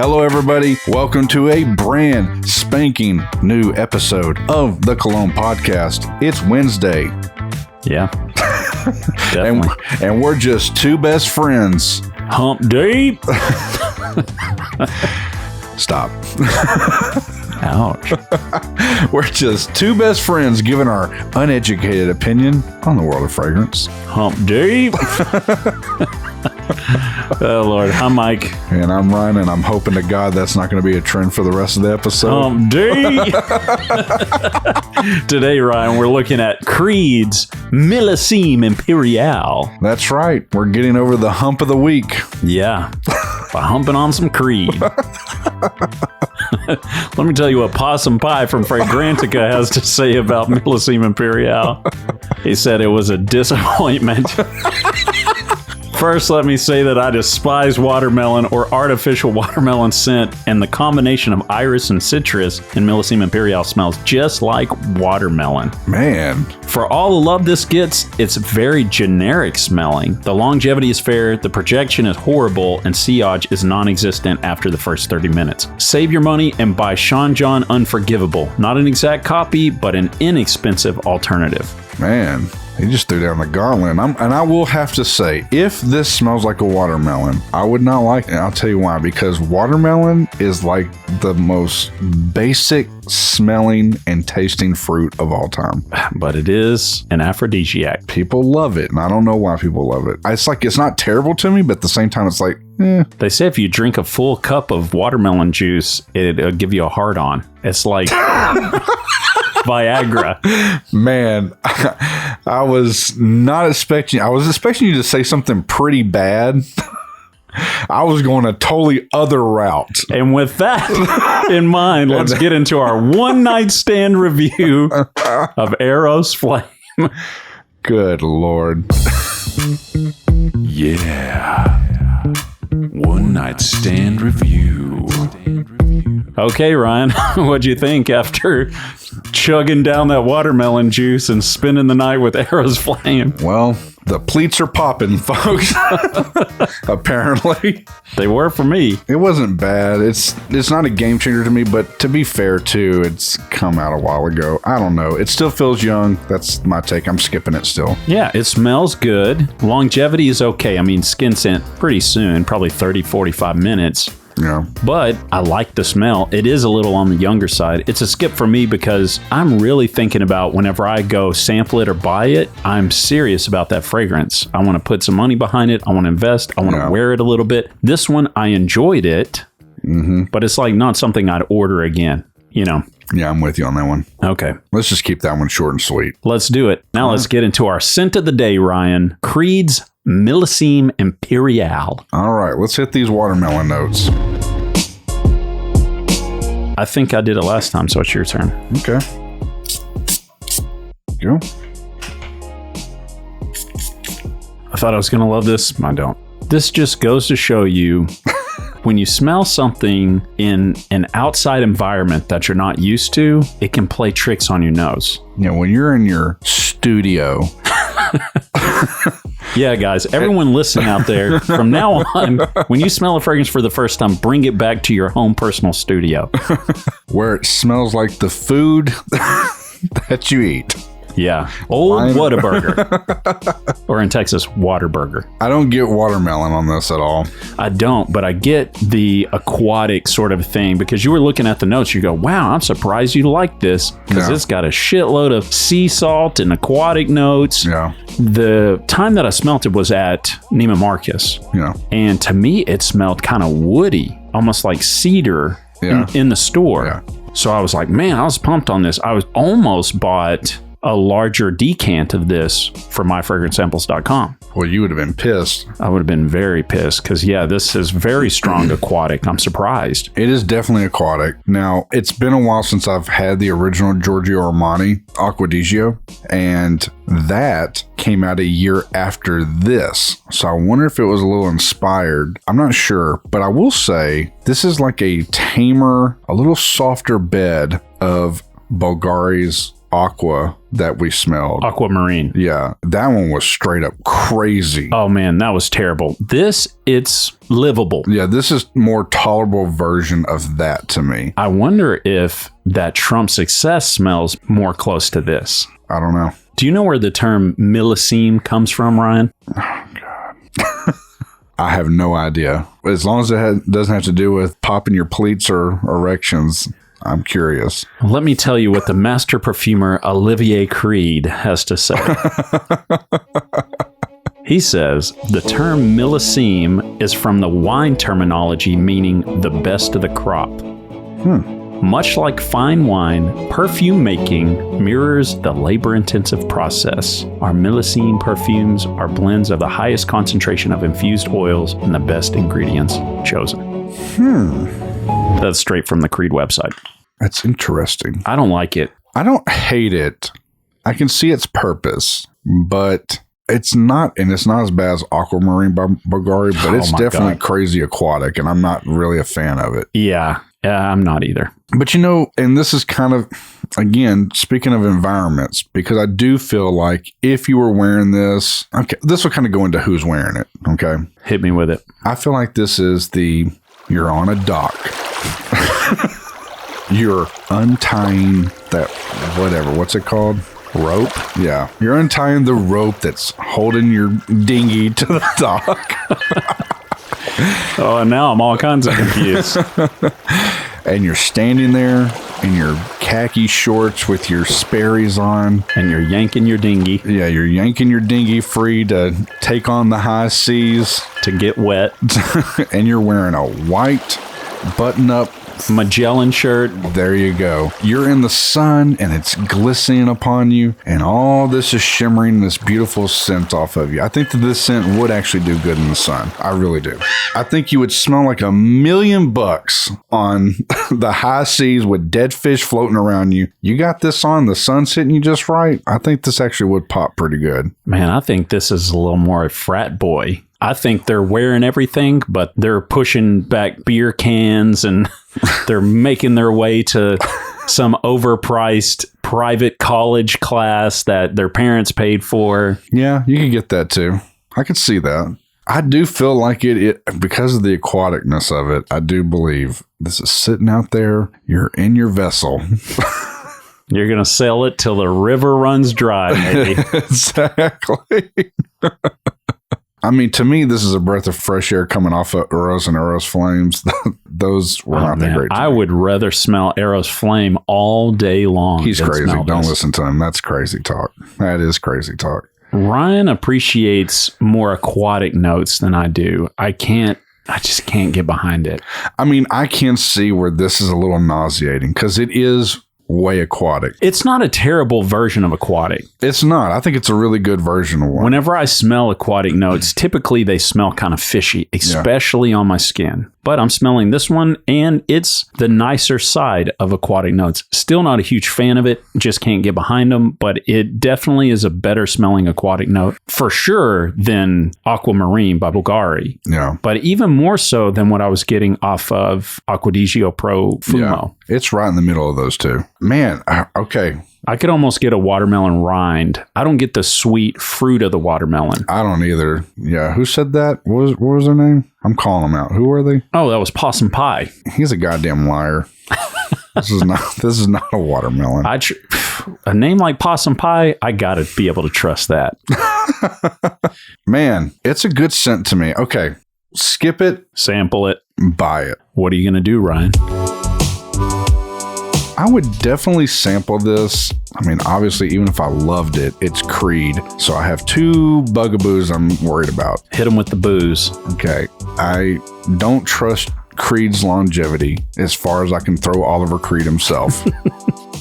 Hello, everybody. Welcome to a brand spanking new episode of the Cologne podcast. It's Wednesday. Yeah, definitely. and we're just two best friends. Hump deep. Stop. Ouch. We're just two best friends giving our uneducated opinion on the world of fragrance. Hump deep. Oh, Lord. I'm Myke. And I'm Ryan, and I'm hoping to God that's not going to be a trend for the rest of the episode. Hump deep. Today, Ryan, we're looking at Creed's Millesime Imperial. That's right. We're getting over the hump of the week. Yeah. By humping on some Creed. Let me tell you what Possum Pie from Fragrantica has to say about Millesime Imperial. He said it was a disappointment. First, let me say that I despise watermelon or artificial watermelon scent, and the combination of iris and citrus in Millesime Imperial smells just like watermelon. Man. For all the love this gets, it's very generic smelling. The longevity is fair, the projection is horrible, and sillage is non-existent after the first 30 minutes. Save your money and buy Sean John Unforgivable. Not an exact copy, but an inexpensive alternative. Man, he just threw down the gauntlet. And I will have to say, if this smells like a watermelon, I would not like it. And I'll tell you why. Because watermelon is like the most basic smelling and tasting fruit of all time. But it is an aphrodisiac. People love it. And I don't know why people love it. It's like, it's not terrible to me, but at the same time, it's like, eh. They say if you drink a full cup of watermelon juice, it'll give you a hard-on. It's like Viagra. Man, I was expecting you to say something pretty bad. I was going a totally other route. And with that in mind, let's get into our one-night stand review of Eros Flame. Good Lord. Yeah. One night stand review. Okay, Ryan, what'd you think after chugging down that watermelon juice and spending the night with Eros Flame? Well, the pleats are popping, folks. Apparently. They were for me. It wasn't bad. It's not a game changer to me, but to be fair, too, it's come out a while ago. I don't know. It still feels young. That's my take. I'm skipping it still. Yeah, it smells good. Longevity is okay. I mean, skin scent pretty soon, probably 30, 45 minutes. Yeah. But I like the smell. It is a little on the younger side. It's a skip for me because I'm really thinking about whenever I go sample it or buy it, I'm serious about that fragrance. I want to put some money behind it. I want to invest. I want to wear it a little bit. This one, I enjoyed it, but it's like not something I'd order again, you know? Yeah, I'm with you on that one. Okay. Let's just keep that one short and sweet. Let's do it. Now let's get into our scent of the day, Ryan. Creed's Millesime Imperial. All right, let's hit these watermelon notes. I think I did it last time, so it's your turn. Okay. Go. I thought I was going to love this. I don't. This just goes to show you when you smell something in an outside environment that you're not used to, it can play tricks on your nose. Yeah, when you're in your studio. Yeah, guys, everyone listening out there, from now on, when you smell a fragrance for the first time, bring it back to your home personal studio. Where it smells like the food that you eat. Yeah. Old Whataburger. Or in Texas, Waterburger. I don't get watermelon on this at all. I don't, but I get the aquatic sort of thing because you were looking at the notes. You go, wow, I'm surprised you like this because it's got a shitload of sea salt and aquatic notes. Yeah. The time that I smelt it was at Neiman Marcus. Yeah. And to me, it smelled kind of woody, almost like cedar in the store. Yeah. So I was like, man, I was pumped on this. I was almost bought a larger decant of this for myfragrancesamples.com. Well, you would have been pissed. I would have been very pissed because, yeah, this is very strong aquatic. I'm surprised. It is definitely aquatic. Now, it's been a while since I've had the original Giorgio Armani Acquadigio, and that came out a year after this. So I wonder if it was a little inspired. I'm not sure, but I will say this is like a tamer, a little softer bed of Bulgari's Aqua that we smelled. Aquamarine. Yeah, that one was straight up crazy. Oh man, that was terrible. This, it's livable. Yeah, this is more tolerable version of that to me. I wonder if that Trump Success smells more close to this. I don't know. Do you know where the term Millesime comes from, Ryan? Oh, God. I have no idea. As long as it doesn't have to do with popping your pleats or erections, I'm curious. Let me tell you what the master perfumer Olivier Creed has to say. He says, the term Millesime is from the wine terminology meaning the best of the crop. Much like fine wine, perfume making mirrors the labor-intensive process. Our Millesime perfumes are blends of the highest concentration of infused oils and the best ingredients chosen. That's straight from the Creed website. That's interesting. I don't like it. I don't hate it. I can see its purpose, but it's not as bad as Aquamarine by Bulgari, but it's definitely crazy aquatic, and I'm not really a fan of it. Yeah, I'm not either. But you know, and this is kind of, again, speaking of environments, because I do feel like if you were wearing this, okay, this will kind of go into who's wearing it, okay? Hit me with it. I feel like this is you're on a dock. You're untying that, whatever, what's it called? Rope? Yeah. You're untying the rope that's holding your dinghy to the dock. Oh, now I'm all kinds of confused. And you're standing there in your khaki shorts with your Sperry's on. And you're yanking your dinghy. Yeah, you're yanking your dinghy free to take on the high seas. To get wet. And you're wearing a white button-up Magellan shirt. There you go. You're in the sun and it's glistening upon you, and all this is shimmering this beautiful scent off of you. I think that this scent would actually do good in the sun. I really do. I think you would smell like $1,000,000 on the high seas with dead fish floating around you. You got this on, the sun's hitting you just right. I think this actually would pop pretty good. Man, I think this is a little more frat boy. I think they're wearing everything, but they're pushing back beer cans and they're making their way to some overpriced private college class that their parents paid for. Yeah, you could get that too. I could see that. I do feel like it because of the aquaticness of it. I do believe this is sitting out there. You're in your vessel. You're going to sail it till the river runs dry, maybe. Exactly. I mean, to me, this is a breath of fresh air coming off of Eros and Eros Flames. Those were not that great. I would rather smell Eros Flame all day long. He's crazy. Don't listen to him. That's crazy talk. That is crazy talk. Ryan appreciates more aquatic notes than I do. I just can't get behind it. I mean, I can see where this is a little nauseating because it is way aquatic. It's not a terrible version of aquatic. It's not. I think it's a really good version of one. Whenever I smell aquatic notes, typically they smell kind of fishy, especially on my skin. But I'm smelling this one, and it's the nicer side of aquatic notes. Still not a huge fan of it. Just can't get behind them. But it definitely is a better smelling aquatic note, for sure, than Aquamarine by Bulgari. Yeah. But even more so than what I was getting off of Acquadigio Pro Fumo. Yeah. It's right in the middle of those two. Man, okay. I could almost get a watermelon rind. I don't get the sweet fruit of the watermelon. I don't either. Yeah. Who said that? What was their name? I'm calling them out. Who are they? Oh, that was Possum Pie. He's a goddamn liar. This is not a watermelon. A name like Possum Pie, I gotta be able to trust that. Man, it's a good scent to me. Okay. Skip it. Sample it. Buy it. What are you gonna do, Ryan? I would definitely sample this. I mean, obviously, even if I loved it, it's Creed. So I have two bugaboos I'm worried about. Hit them with the booze. Okay. I don't trust Creed's longevity as far as I can throw Oliver Creed himself.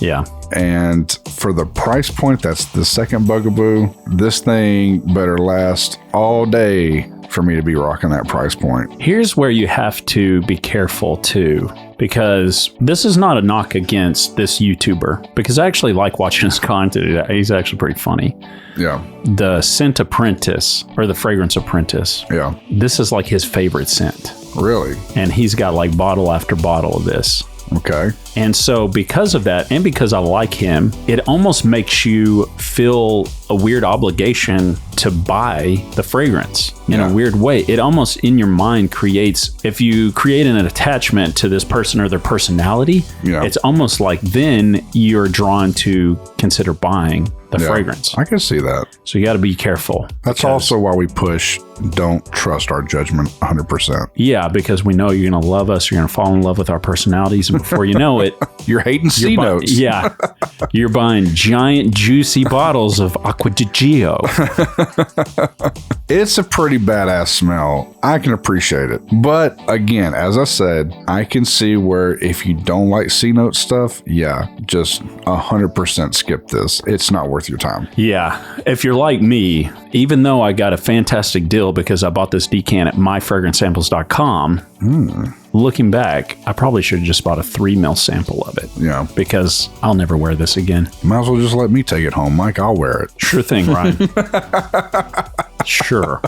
Yeah. And for the price point, that's the second bugaboo. This thing better last all day for me to be rocking that price point. Here's where you have to be careful too, because this is not a knock against this YouTuber, because I actually like watching his content. He's actually pretty funny. Yeah. The Scent Apprentice, or the Fragrance Apprentice. Yeah. This is like his favorite scent. Really? And he's got like bottle after bottle of this. Okay. And so because of that, and because I like him, it almost makes you feel a weird obligation to buy the fragrance in a weird way. It almost in your mind creates, if you create an attachment to this person or their personality, it's almost like then you're drawn to consider buying the fragrance. I can see that. So you got to be careful. That's also why we push don't trust our judgment 100%. Yeah, because we know you're going to love us. You're going to fall in love with our personalities. And before you know it, you're hating C notes. Yeah. You're buying giant, juicy bottles of Acqua di Gio. It's a pretty badass smell. I can appreciate it. But again, as I said, I can see where if you don't like C note stuff, just 100% skip this. It's not worth your time. Yeah. If you're like me, even though I got a fantastic deal because I bought this decant at myfragrancesamples.com, looking back, I probably should have just bought a 3 ml sample of it. Yeah. Because I'll never wear this again. Might as well just let me take it home, Mike. I'll wear it. Sure thing, Ryan. Sure.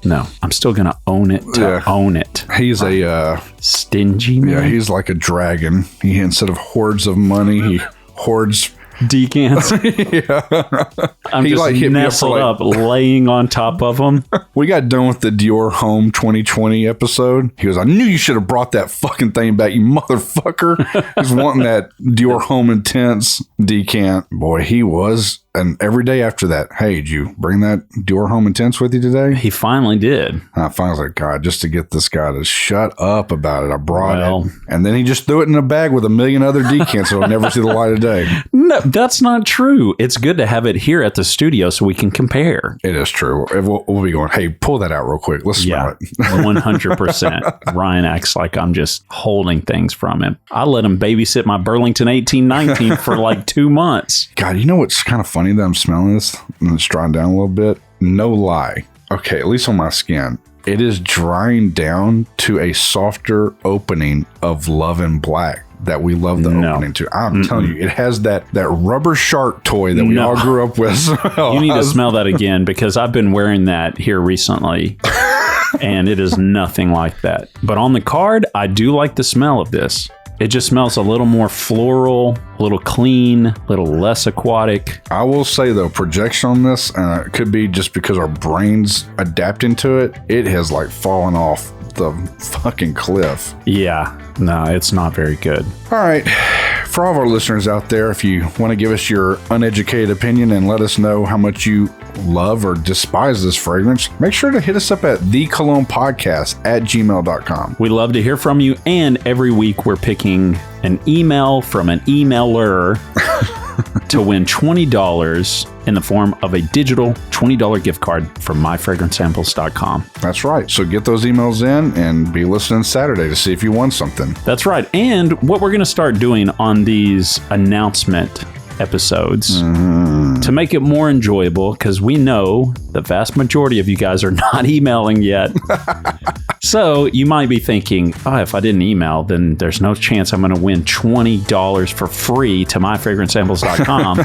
No, I'm still going to own it own it. He's a stingy man. Yeah, he's like a dragon. He, instead of hoards of money, he hoards decants. I'm just nestled up, laying on top of them. We got done with the Dior Home 2020 episode. He goes, I knew you should have brought that fucking thing back, you motherfucker. He's wanting that Dior Home Intense decant. Boy, he was. And every day after that, hey, did you bring that Dior Home Intense with you today? He finally did. And I finally was like, God, just to get this guy to shut up about it, I brought it. And then he just threw it in a bag with a million other decants so it'll never see the light of day. No, that's not true. It's good to have it here at the studio so we can compare. It is true. We'll be going, hey, pull that out real quick. Let's smell it. 100%. Ryan acts like I'm just holding things from him. I let him babysit my Burlington 1819 for like 2 months. God, you know what's kind of funny that I'm smelling this and it's drying down a little bit? No lie. Okay, at least on my skin. It is drying down to a softer opening of Love in Black that we love the opening to. I'm telling you, it has that rubber shark toy that we all grew up with. You need to smell that again because I've been wearing that here recently. And it is nothing like that. But on the card, I do like the smell of this. It just smells a little more floral, a little clean, a little less aquatic. I will say, though, projection on this, and it could be just because our brains adapting to it, it has like fallen off the fucking cliff. Yeah, no, it's not very good. All right. For all of our listeners out there, if you want to give us your uneducated opinion and let us know how much you love or despise this fragrance, make sure to hit us up at thecolognepodcast@gmail.com. We love to hear from you, and every week we're picking an email from an emailer to win $20 in the form of a digital $20 gift card from myfragrancesamples.com. That's right. So get those emails in and be listening Saturday to see if you won something. That's right. And what we're going to start doing on these announcement episodes to make it more enjoyable, because we know the vast majority of you guys are not emailing yet. So you might be thinking, oh, if I didn't email, then there's no chance I'm going to win $20 for free to myfragrancesamples.com.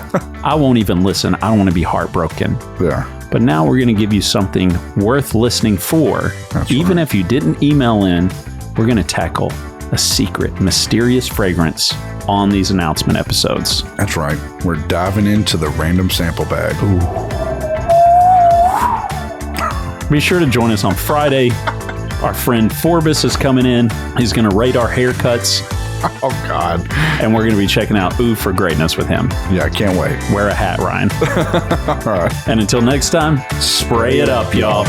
I won't even listen. I don't want to be heartbroken. Yeah. But now we're going to give you something worth listening for. Even if you didn't email in, we're going to tackle a secret, mysterious fragrance on these announcement episodes. That's right. We're diving into the random sample bag. Ooh. Be sure to join us on Friday. Our friend Forbes is coming in. He's going to rate our haircuts. Oh, God. And we're going to be checking out Ooh for Greatness with him. Yeah, I can't wait. Wear a hat, Ryan. All right. And until next time, spray it up, y'all.